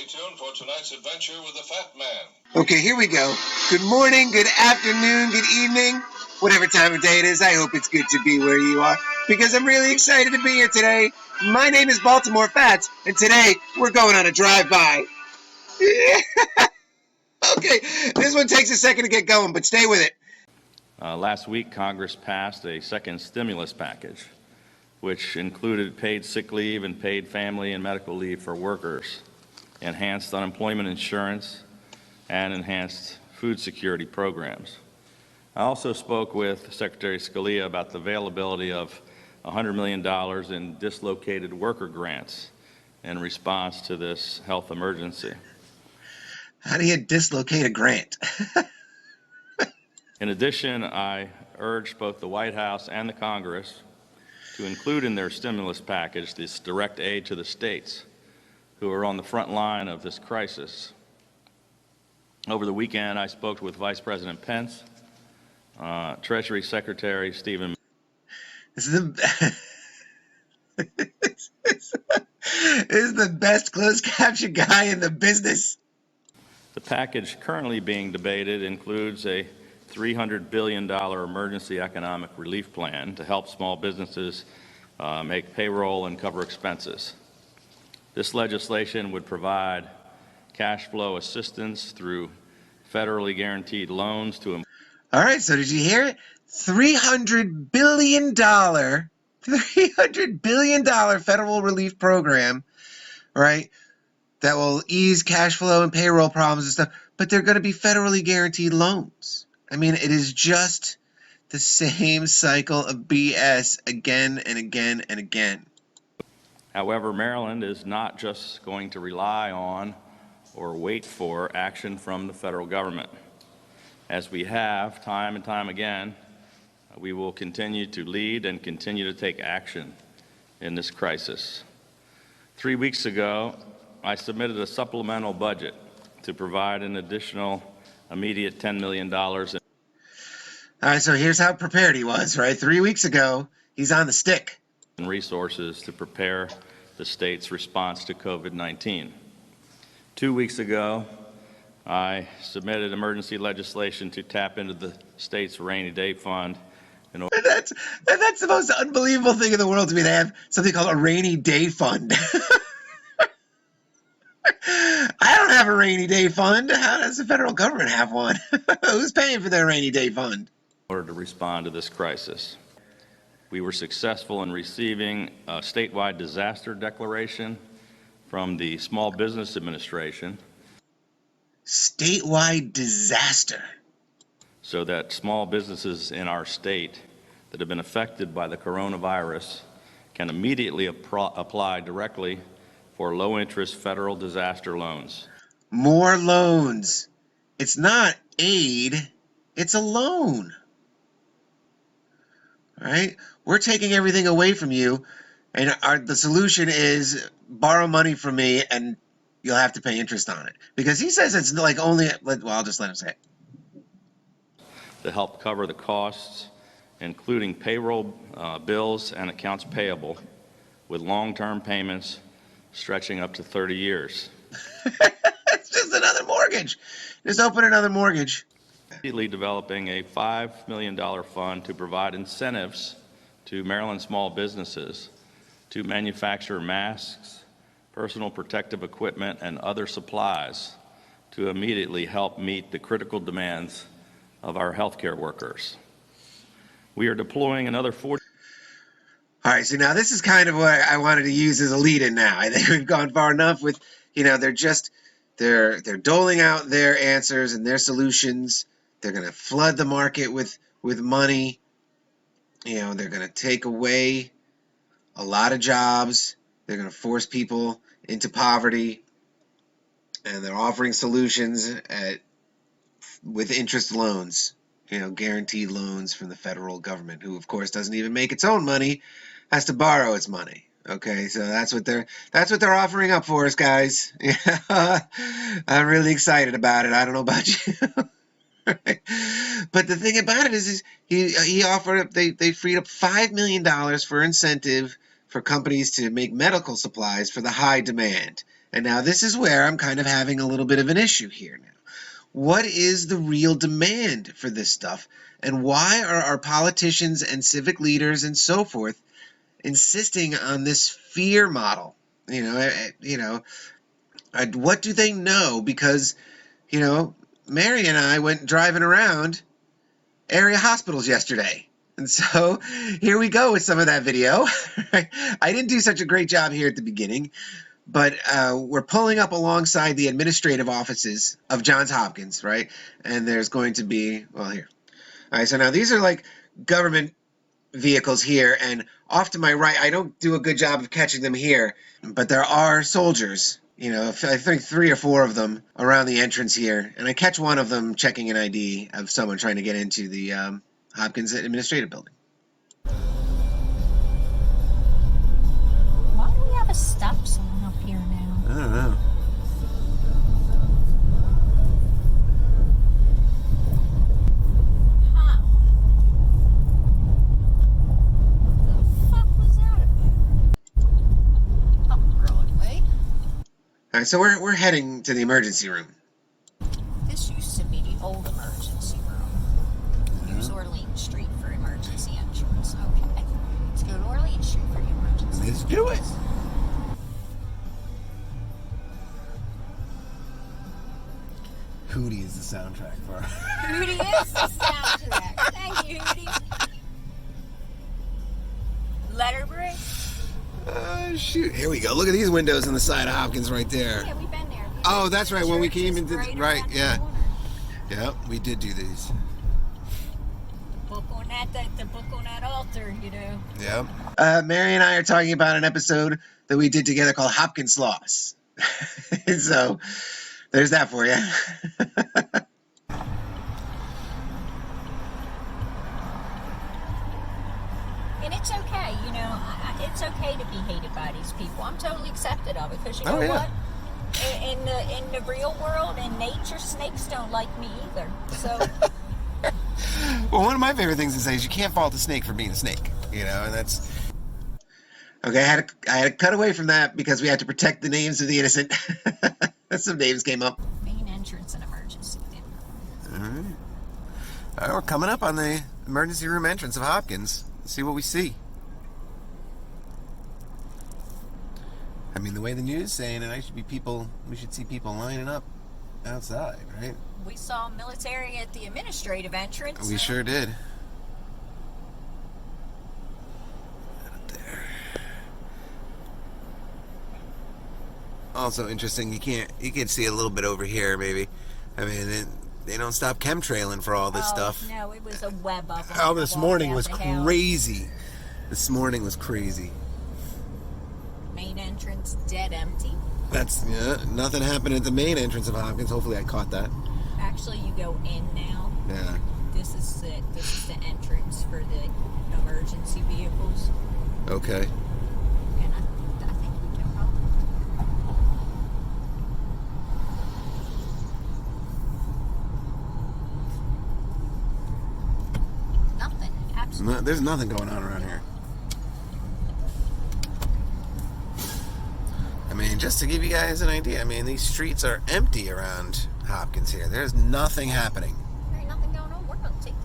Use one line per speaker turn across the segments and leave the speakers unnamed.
Stay tuned for tonight's adventure with the Fat Man.
Okay, here we go. Good morning, good afternoon, good evening, whatever time of day it is. I hope it's good to be where you are because I'm really excited to be here today. My name is Baltimore Fats, and today we're going on a drive-by. Okay, this one takes a second to get going, but stay with it.
Last week, Congress passed a second stimulus package, which included paid sick leave and paid family and medical leave for workers, enhanced unemployment insurance, and enhanced food security programs. I also spoke with Secretary Scalia about the availability of $100 million in dislocated worker grants in response to this health emergency.
How do you dislocate a grant?
In addition, I urged both the White House and the Congress to include in their stimulus package this direct aid to the states who are on the front line of this crisis. Over the weekend, I spoke with Vice President Pence, Treasury Secretary Stephen.
This is the best closed caption guy in the business.
The package currently being debated includes a $300 billion emergency economic relief plan to help small businesses make payroll and cover expenses. This legislation would provide cash flow assistance through federally guaranteed loans to.
All right, so did you hear it? $300 billion federal relief program, right? That will ease cash flow and payroll problems and stuff, but they're going to be federally guaranteed loans. I mean, it is just the same cycle of BS again and again and again.
However, Maryland is not just going to rely on or wait for action from the federal government. As we have time and time again, we will continue to lead and continue to take action in this crisis. 3 weeks ago, I submitted a supplemental budget to provide an additional immediate $10 million. All
right, so here's how prepared he was, right? 3 weeks ago, he's on the stick.
And resources to prepare the state's response to COVID-19. 2 weeks ago, I submitted emergency legislation to tap into the state's rainy day fund.
That's the most unbelievable thing in the world to me. They have something called a rainy day fund. I don't have a rainy day fund. How does the federal government have one? Who's paying for their rainy day fund?
In order to respond to this crisis, we were successful in receiving a statewide disaster declaration from the Small Business Administration.
Statewide disaster.
So that small businesses in our state that have been affected by the coronavirus can immediately apply directly for low-interest federal disaster loans.
More loans. It's not aid, it's a loan. All right? We're taking everything away from you, and the solution is borrow money from me, and you'll have to pay interest on it. Because he says it's like only, well, I'll just let him say it.
To help cover the costs, including payroll bills and accounts payable, with long-term payments stretching up to 30 years.
It's just another mortgage. Just open another mortgage.
Immediately developing a $5 million fund to provide incentives to Maryland small businesses to manufacture masks, personal protective equipment, and other supplies to immediately help meet the critical demands of our healthcare workers. We are deploying another 40.
All right, so now this is kind of what I wanted to use as a lead-in now. I think we've gone far enough with, they're doling out their answers and their solutions. They're going to flood the market with money. They're going to take away a lot of jobs. They're going to force people into poverty. And they're offering solutions with interest loans, guaranteed loans from the federal government, who, of course, doesn't even make its own money, has to borrow its money. Okay, so that's what they're offering up for us, guys. I'm really excited about it. I don't know about you. But the thing about it is he offered up, they freed up $5 million for incentive for companies to make medical supplies for the high demand. And now this is where I'm kind of having a little bit of an issue here now. What is the real demand for this stuff? And why are our politicians and civic leaders and so forth insisting on this fear model? What do they know? Because, Mary and I went driving around area hospitals yesterday. And so here we go with some of that video. I didn't do such a great job here at the beginning, but we're pulling up alongside the administrative offices of Johns Hopkins, right? And there's going to be, well, here. All right, so now these are like government vehicles here, and off to my right, I don't do a good job of catching them here, but there are soldiers, I think 3 or 4 of them around the entrance here, and I catch one of them checking an ID of someone trying to get into the Hopkins Administrative Building.
Why do we have a stop sign up here now?
I don't know.
Huh. The fuck was that about? Oh, Broadway.
All right, so we're heading to the emergency room.
This used to be the old emergency room. Use Orleans Street for emergency entrance. Okay. Let's go to Orleans Street for the emergency.
Let's do it.
Hootie is the soundtrack for
Hootie is the soundtrack. Thank you, Hootie. Letterbrick?
shoot. Here we go. Look at these windows on the side of Hopkins right there.
Yeah, we've been there.
Oh, that's right. When we came into
right
right,
around the
yeah.
corner.
Yeah, we did do these.
Book on the book on that altar,
Yeah.
Mary and I are talking about an episode that we did together called Hopkins Loss. So there's that for you.
And it's okay, it's okay to be hated by these people. I'm totally accepted of it because you know
yeah.
what? In the real world, in nature, snakes don't like me either. So
Well, one of my favorite things to say is you can't fault a snake for being a snake, and that's.
Okay, I had to cut away from that because we had to protect the names of the innocent. Some names came up.
main entrance and emergency.
All right, we're coming up on the emergency room entrance of Hopkins. Let's see what we see. I mean, the way the news is saying it, we should see people lining up outside, right?
We saw military at the administrative entrance.
We sure did. Up there. Also interesting, you can see a little bit over here, maybe. I mean, they don't stop chemtrailing for all this stuff.
No, it was a web of them.
Oh, this morning was
Walk down the
crazy. This morning was crazy.
hill. Main entrance dead empty.
That's nothing happened at the main entrance of Hopkins. Hopefully I caught that.
Actually, you go in now.
Yeah.
This is the entrance for the emergency vehicles.
Okay.
And I think we can probably. Nothing. Absolutely.
There's nothing going on around here. I mean, just to give you guys an idea, I mean, these streets are empty around Hopkins here. There's nothing happening.
There ain't nothing going on. We're gonna take it.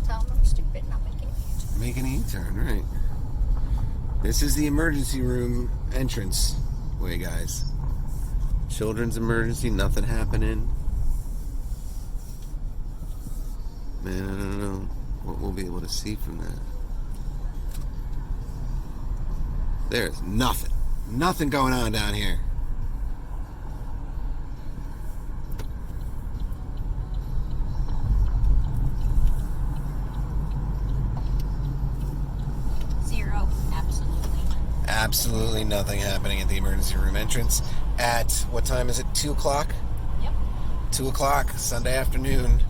Tell them I'm stupid, not making it.
Make an U-turn, right. This is the emergency room entrance way, guys. Children's emergency, nothing happening. Man, I don't know what we'll be able to see from that. There's nothing. Nothing going on down here.
Zero. Absolutely.
Absolutely nothing happening at the emergency room entrance at, what time is it, 2 o'clock?
Yep.
2 o'clock, Sunday afternoon.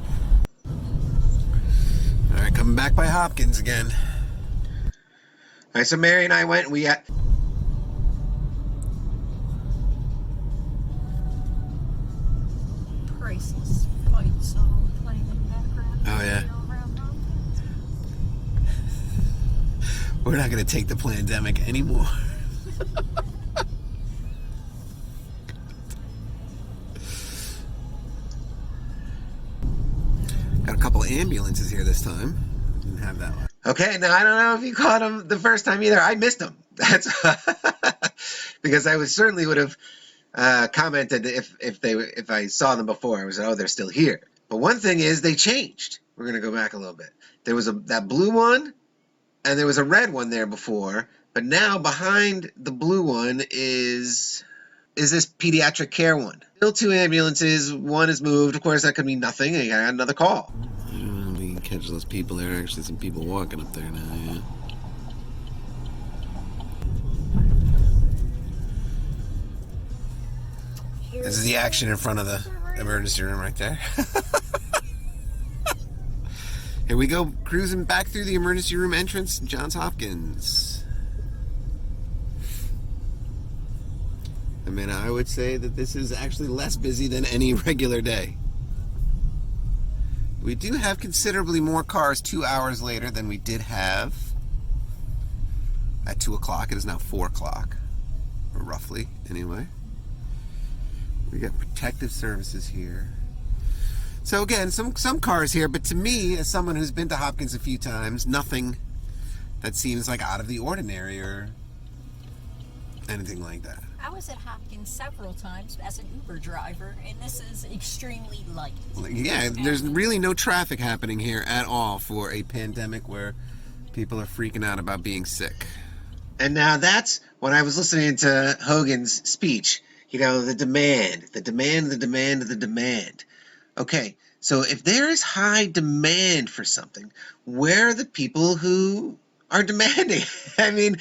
All right, coming back by Hopkins again.
All right, so Mary and I went. We got.
Crisis fight song playing in the background.
Oh, yeah. We're not going to take the plandemic anymore. Got a couple of ambulances here this time. Didn't have that one.
Okay, now I don't know if you caught them the first time either. I missed them. That's because I certainly would have commented if I saw them before. I was like, oh, they're still here. But one thing is they changed. We're gonna go back a little bit. There was that blue one, and there was a red one there before. But now behind the blue one is this pediatric care one. Still 2 ambulances. One is moved. Of course, that could mean nothing. I got another call.
I don't know if you can catch those people. There are actually some people walking up there now, yeah. This is the action in front of the emergency room right there. Here we go, cruising back through the emergency room entrance, Johns Hopkins. I mean, I would say that this is actually less busy than any regular day. We do have considerably more cars 2 hours later than we did have at 2 o'clock. It is now 4 o'clock, or roughly, anyway. We got protective services here. So again, some cars here, but to me, as someone who's been to Hopkins a few times, nothing that seems like out of the ordinary or anything like that.
I was at Hopkins several times as an Uber driver, and this is extremely light.
Yeah, there's really no traffic happening here at all for a pandemic where people are freaking out about being sick.
And now that's when I was listening to Hogan's speech. You know, the demand. Okay, so if there is high demand for something, where are the people who are demanding? I mean,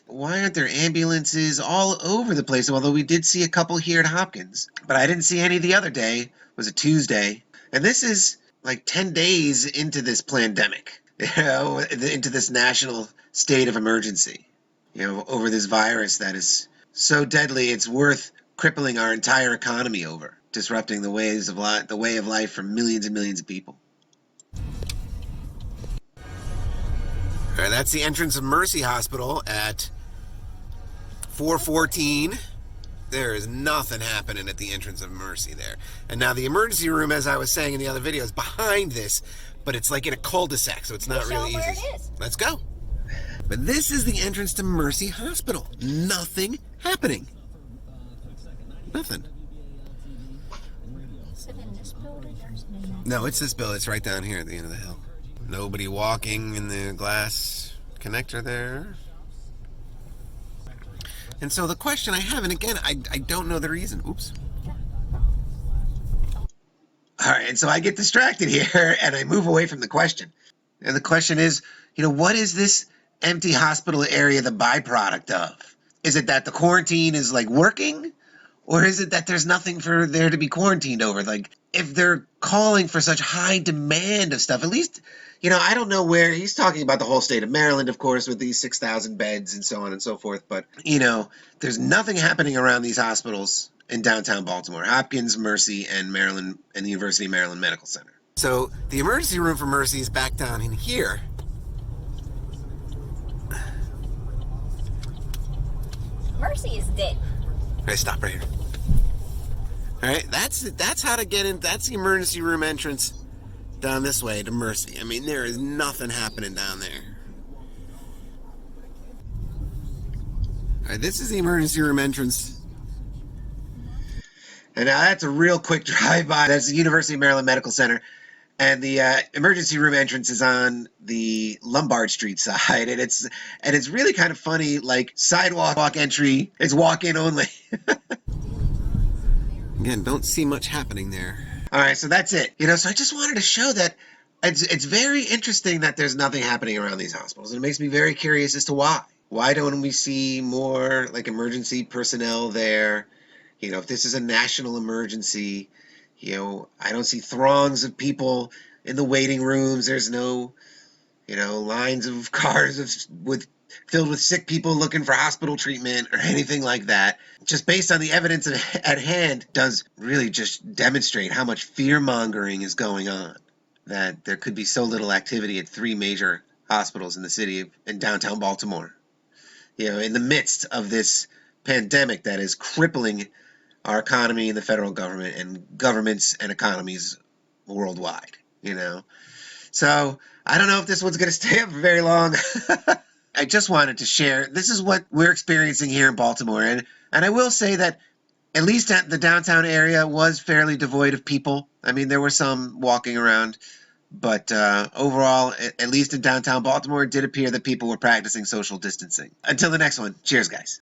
why aren't there ambulances all over the place? Although we did see a couple here at Hopkins, but I didn't see any the other day. It was a Tuesday. And this is like 10 days into this plandemic, into this national state of emergency, over this virus that is so deadly it's worth crippling our entire economy over, disrupting the way of life for millions and millions of people.
All right, that's the entrance of Mercy Hospital at 4:14. There is nothing happening at the entrance of Mercy there. And now the emergency room, as I was saying in the other video, is behind this, but it's like in a cul-de-sac, so it's not really easy.
Where it is.
Let's go. But this is the entrance to Mercy Hospital. Nothing happening. Nothing.
Is it in this building or is it in that?
No, it's this building. It's right down here at the end of the hill. Nobody walking in the glass connector there. And so the question I have, and again, I don't know the reason. Oops.
All right, and so I get distracted here, and I move away from the question. And the question is, what is this empty hospital area the byproduct of? Is it that the quarantine is, working? Or is it that there's nothing for there to be quarantined over? If they're calling for such high demand of stuff, at least, I don't know where. He's talking about the whole state of Maryland, of course, with these 6,000 beds and so on and so forth. But, there's nothing happening around these hospitals in downtown Baltimore. Hopkins, Mercy, and Maryland, and the University of Maryland Medical Center.
So the emergency room for Mercy is back down in here.
Mercy is dead.
Okay, stop right here. All right, that's how to get in. That's the emergency room entrance down this way to Mercy. I mean, there is nothing happening down there. All right, this is the emergency room entrance.
And now that's a real quick drive-by. That's the University of Maryland Medical Center. And the emergency room entrance is on the Lombard Street side. And it's really kind of funny, sidewalk entry. It's walk-in only.
Again, don't see much happening there.
All right, so that's it. So I just wanted to show that it's very interesting that there's nothing happening around these hospitals. And it makes me very curious as to why. Why don't we see more, emergency personnel there? If this is a national emergency, I don't see throngs of people in the waiting rooms. There's no, lines of cars filled with sick people looking for hospital treatment or anything like that. Just based on the evidence at hand does really just demonstrate how much fear-mongering is going on, that there could be so little activity at 3 major hospitals in the city in downtown Baltimore. In the midst of this pandemic that is crippling our economy and the federal government and governments and economies worldwide. So I don't know if this one's going to stay up for very long. I just wanted to share. This is what we're experiencing here in Baltimore, and I will say that at least at the downtown area was fairly devoid of people. I mean, there were some walking around, but overall, at least in downtown Baltimore, it did appear that people were practicing social distancing. Until the next one, cheers, guys.